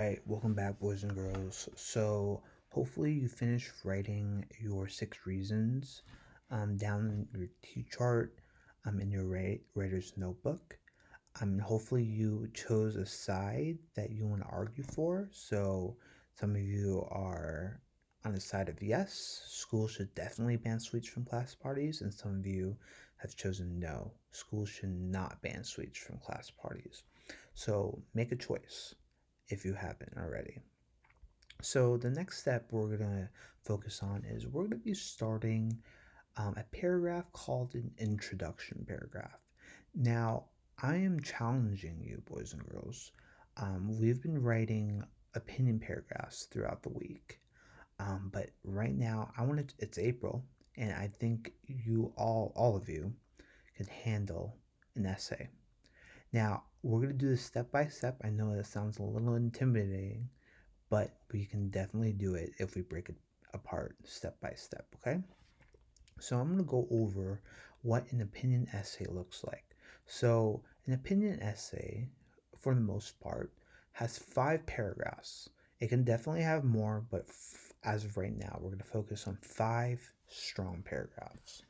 Right, welcome back, boys and girls. So, hopefully, you finished writing your 6 reasons down in your T chart in your writer's notebook. Hopefully, you chose a side that you want to argue for. So, some of you are on the side of yes, school should definitely ban sweets from class parties, and some of you have chosen no, school should not ban sweets from class parties. So, make a choice if you haven't already. So the next step we're gonna focus on is we're gonna be starting a paragraph called an introduction paragraph. Now, I am challenging you, boys and girls. We've been writing opinion paragraphs throughout the week, but right now I want to. It's April, and I think all of you, can handle an essay. Now, we're gonna do this step by step. I know that sounds a little intimidating, but we can definitely do it if we break it apart step by step, okay? So I'm going to go over what an opinion essay looks like. So, an opinion essay, for the most part, has 5 paragraphs. It can definitely have more, but as of right now, we're going to focus on 5 strong paragraphs.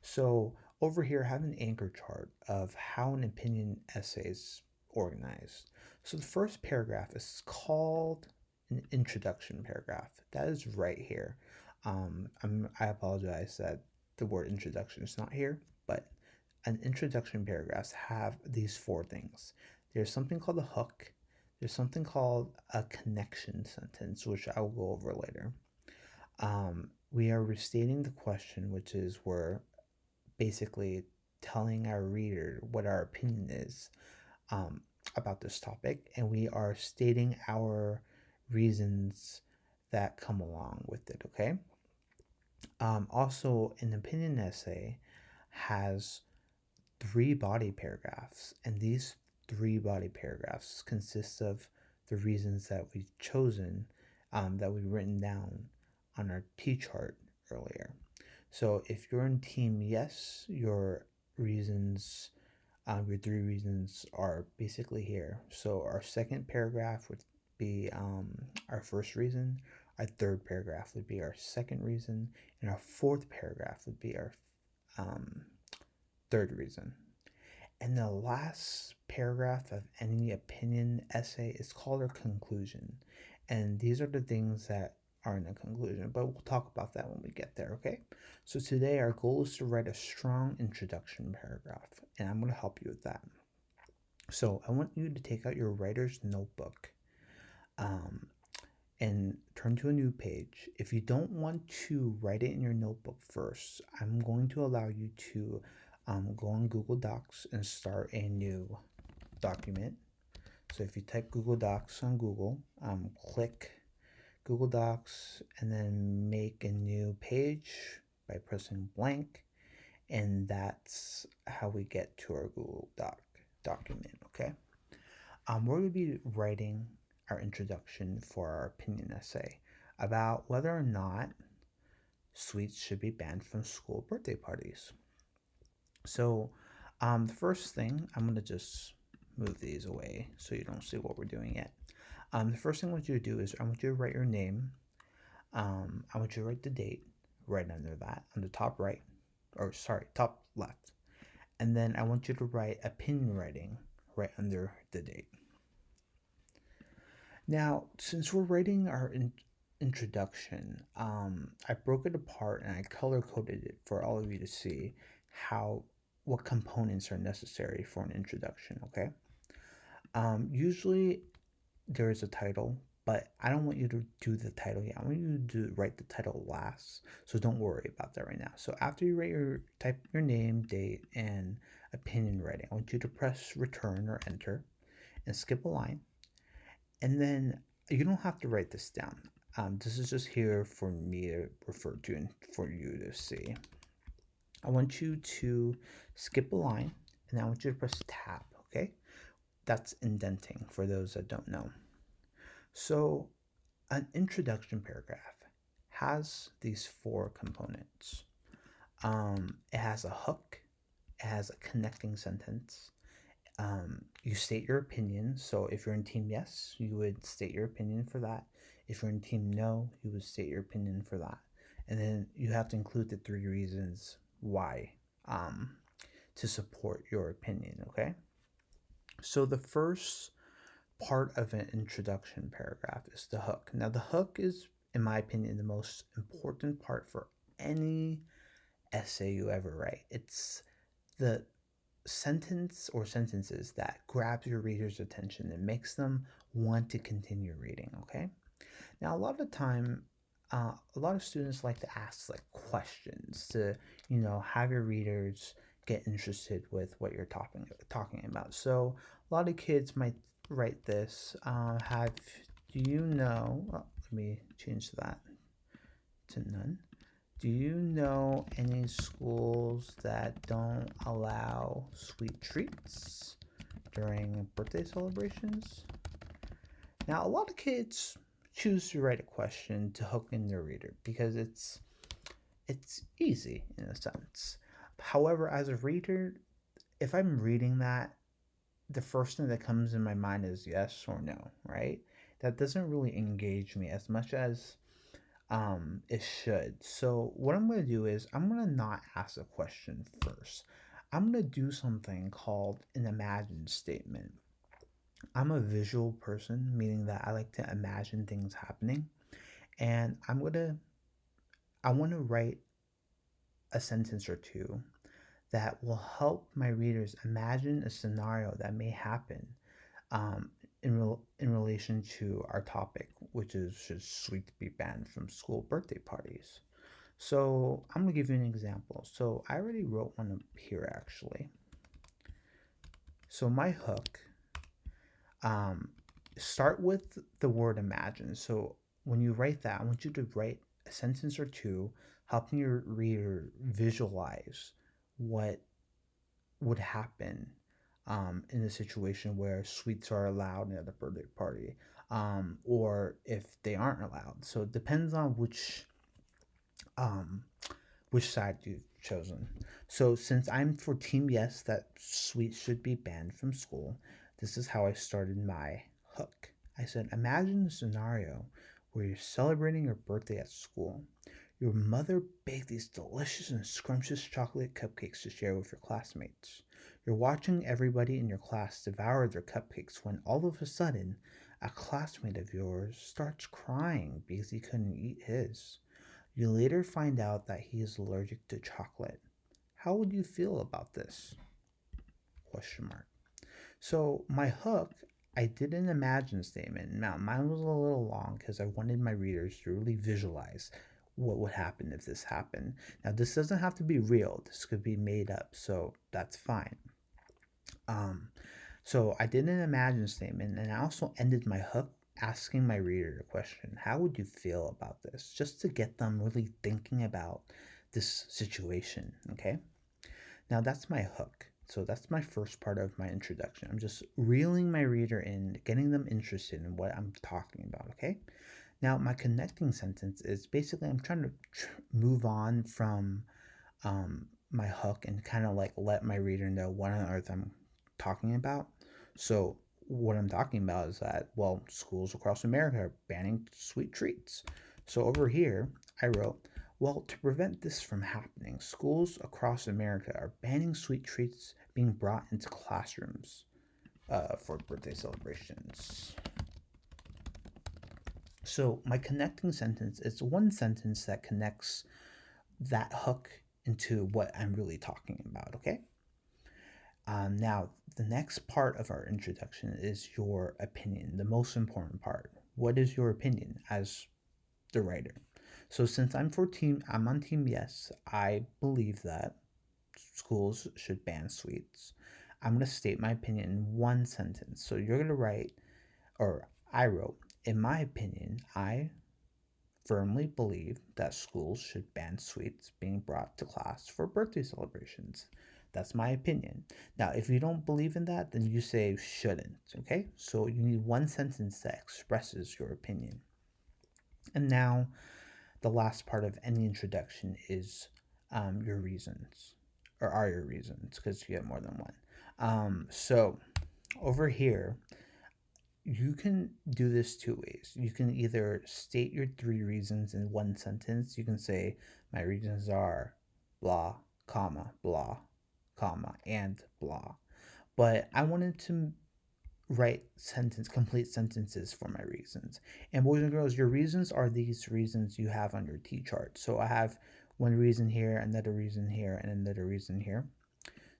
So, over here, I have an anchor chart of how an opinion essay is organized. So, the first paragraph is called an introduction paragraph. That is right here. I apologize that the word introduction is not here, but an introduction paragraphs have these 4 things. There's something called a hook, there's something called a connection sentence, which I will go over later. We are restating the question, which is we're basically telling our reader what our opinion is um, about this topic, and we are stating our reasons that come along with it, okay? Also, an opinion essay has 3 body paragraphs, and these 3 body paragraphs consist of the reasons that we've chosen, that we've written down on our T chart earlier. So, if you're in team yes, reasons, your 3 reasons are basically here. So, our second paragraph would be our first reason, our third paragraph would be our second reason, and our fourth paragraph would be our um, third reason. And the last paragraph of any opinion essay is called a conclusion. And these are the things that are in the conclusion, but we'll talk about that when we get there, okay? So today our goal is to write a strong introduction paragraph, and I'm going to help you with that. So I want you to take out your writer's notebook um, and turn to a new page. If you don't want to write it in your notebook first, I'm going to allow you to go on Google Docs and start a new document. So if you type Google Docs on Google, click Google Docs and then make a new page by pressing blank, and that's how we get to our Google document. Okay, we're going to be writing our introduction for our opinion essay about whether or not sweets should be banned from school birthday parties. So, the first thing, I'm going to just move these away so you don't see what we're doing yet. The first thing I want you to do is I want you to write your name. I want you to write the date right under that, on the top right, or sorry, top left. And then I want you to write opinion writing right under the date. Now, since we're writing our introduction, I broke it apart and I color coded it for all of you to see how what components are necessary for an introduction. Okay. Usually there is a title, but I don't want you to do the title yet. I want you to write the title last. So don't worry about that right now. So after you write type your name, date, and opinion writing, I want you to press return or enter and skip a line. And then you don't have to write this down. This is just here for me to refer to and for you to see. I want you to skip a line and I want you to press tab, okay? That's indenting for those that don't know. So, an introduction paragraph has these 4 components. It has a hook, it has a connecting sentence, You state your opinion. So if you're in team yes, you would state your opinion for that. If you're in team no, you would state your opinion for that. And then you have to include the 3 reasons why, um, to support your opinion, okay? So the first part of an introduction paragraph is the hook. Now, the hook is, in my opinion, the most important part for any essay you ever write. It's the sentence or sentences that grabs your reader's attention and makes them want to continue reading, okay? Now, a lot of the time, a lot of students like to ask like questions to, have your readers get interested with what you're talking about. So a lot of kids might write this. Have Do you know? Let me change that to none. Do you know any schools that don't allow sweet treats during birthday celebrations? Now, a lot of kids choose to write a question to hook in their reader because it's easy in a sense. However, as a reader, if I'm reading that, the first thing that comes in my mind is yes or no, right? That doesn't really engage me as much as it should. So what I'm going to do is I'm going to not ask a question first. I'm going to do something called an imagine statement. I'm a visual person, meaning that I like to imagine things happening, and I want to write a sentence or two that will help my readers imagine a scenario that may happen, in relation to our topic, which is should sweets be banned from school birthday parties. So I'm gonna give you an example. So I already wrote one up here actually. So my hook, um, start with the word imagine. So when you write that, I want you to write a sentence or two, helping your reader visualize what would happen, in a situation where sweets are allowed at a birthday party, or if they aren't allowed. So it depends on um, which side you've chosen. So since I'm for Team Yes, that sweets should be banned from school, this is how I started my hook. I said, imagine a scenario where you're celebrating your birthday at school. Your mother baked these delicious and scrumptious chocolate cupcakes to share with your classmates. You're watching everybody in your class devour their cupcakes when all of a sudden, a classmate of yours starts crying because he couldn't eat his. You later find out that he is allergic to chocolate. How would you feel about this? Question mark. So my hook, I did an imagine statement. Now mine was a little long because I wanted my readers to really visualize what would happen if this happened. Now this doesn't have to be real. This could be made up, so that's fine. Um, so I did an imagine statement, and I also ended my hook asking my reader a question: how would you feel about this? Just to get them really thinking about this situation. Okay. Now that's my hook. So that's my first part of my introduction. I'm just reeling my reader in, getting them interested in what I'm talking about. Okay. Now my connecting sentence is basically I'm trying to move on from, my hook and kind of like let my reader know what on earth I'm talking about. So what I'm talking about is that, well, schools across America are banning sweet treats. So over here, I wrote, well, to prevent this from happening, schools across America are banning sweet treats being brought into classrooms, for birthday celebrations. So my connecting sentence is one sentence that connects that hook into what I'm really talking about, okay? Now, the next part of our introduction is your opinion, the most important part. What is your opinion as the writer? So, since I'm on team yes, I believe that schools should ban sweets. I'm going to state my opinion in one sentence. So, you're going to write, or I wrote, in my opinion, I firmly believe that schools should ban sweets being brought to class for birthday celebrations. That's my opinion. Now, if you don't believe in that, then you say shouldn't, okay? So you need one sentence that expresses your opinion. And now, the last part of any introduction is, your reasons, or are your reasons, because you get more than one. So Over here, you can do this two ways. You can either state your three reasons in one sentence. You can say, my reasons are blah, blah, and blah. But I wanted to write complete sentences for my reasons. And boys and girls, your reasons are these reasons you have on your T chart. So I have one reason here, another reason here, and another reason here.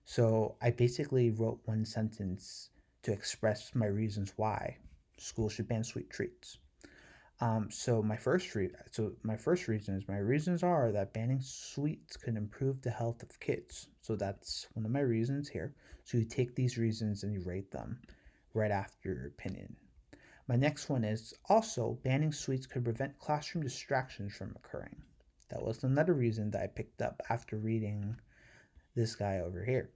So I basically wrote one sentence to express my reasons why school should ban sweet treats. My first reason is my reasons are that banning sweets could improve the health of kids. So that's one of my reasons here. So you take these reasons and you rate them right after your opinion. My next one is also banning sweets could prevent classroom distractions from occurring. That was another reason that I picked up after reading this guy over here.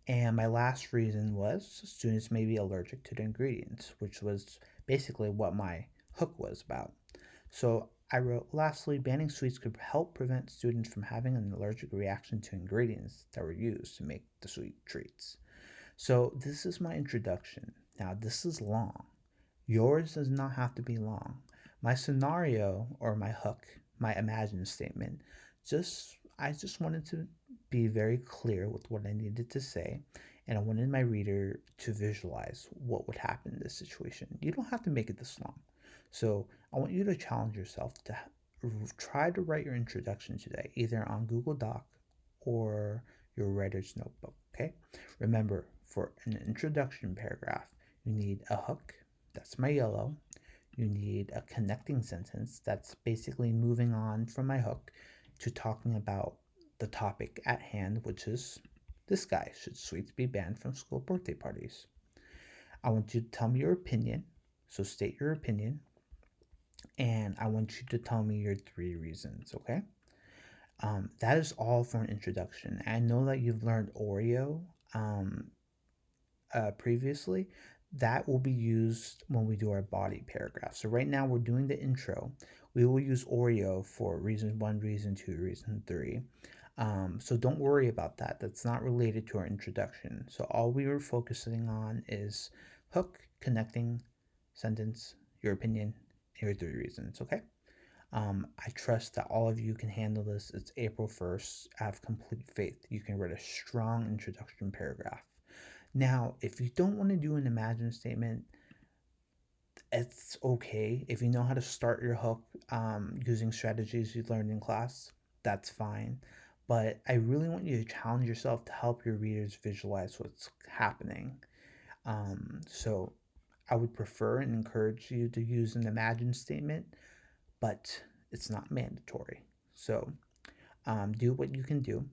And my last reason was students may be allergic to the ingredients, which was basically what my hook was about. So I wrote, lastly, banning sweets could help prevent students from having an allergic reaction to ingredients that were used to make the sweet treats. So this is my introduction. Now, this is long. Yours does not have to be long. My scenario or my hook, my imagine statement, I just wanted to be very clear with what I needed to say, and I wanted my reader to visualize what would happen in this situation. You don't have to make it this long. So I want you to challenge yourself to try to write your introduction today, either on Google Doc or your writer's notebook. Okay? Remember, for an introduction paragraph, you need a hook, that's my yellow. You need a connecting sentence that's basically moving on from my hook to talking about the topic at hand, which is this guy. Should sweets be banned from school birthday parties? I want you to tell me your opinion. So state your opinion. And I want you to tell me your three reasons, okay? That is all for an introduction. I know that you've learned Oreo um, previously. That will be used when we do our body paragraph. So right now we're doing the intro. We will use Oreo for reason one, reason two, reason three. So don't worry about that. That's not related to our introduction. So all we were focusing on is hook, connecting, sentence, your opinion, and your three reasons. Okay. I trust that all of you can handle this. It's April 1st. I have complete faith. You can write a strong introduction paragraph. Now, if you don't want to do an imagine statement, it's okay. If you know how to start your hook using strategies you learned in class, that's fine. But I really want you to challenge yourself to help your readers visualize what's happening. So I would prefer and encourage you to use an imagine statement, but it's not mandatory. So do what you can do.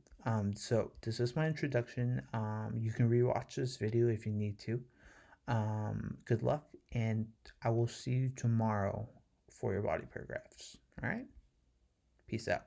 So this is my introduction. You can rewatch this video if you need to. Good luck, and I will see you tomorrow for your body paragraphs. All right? Peace out.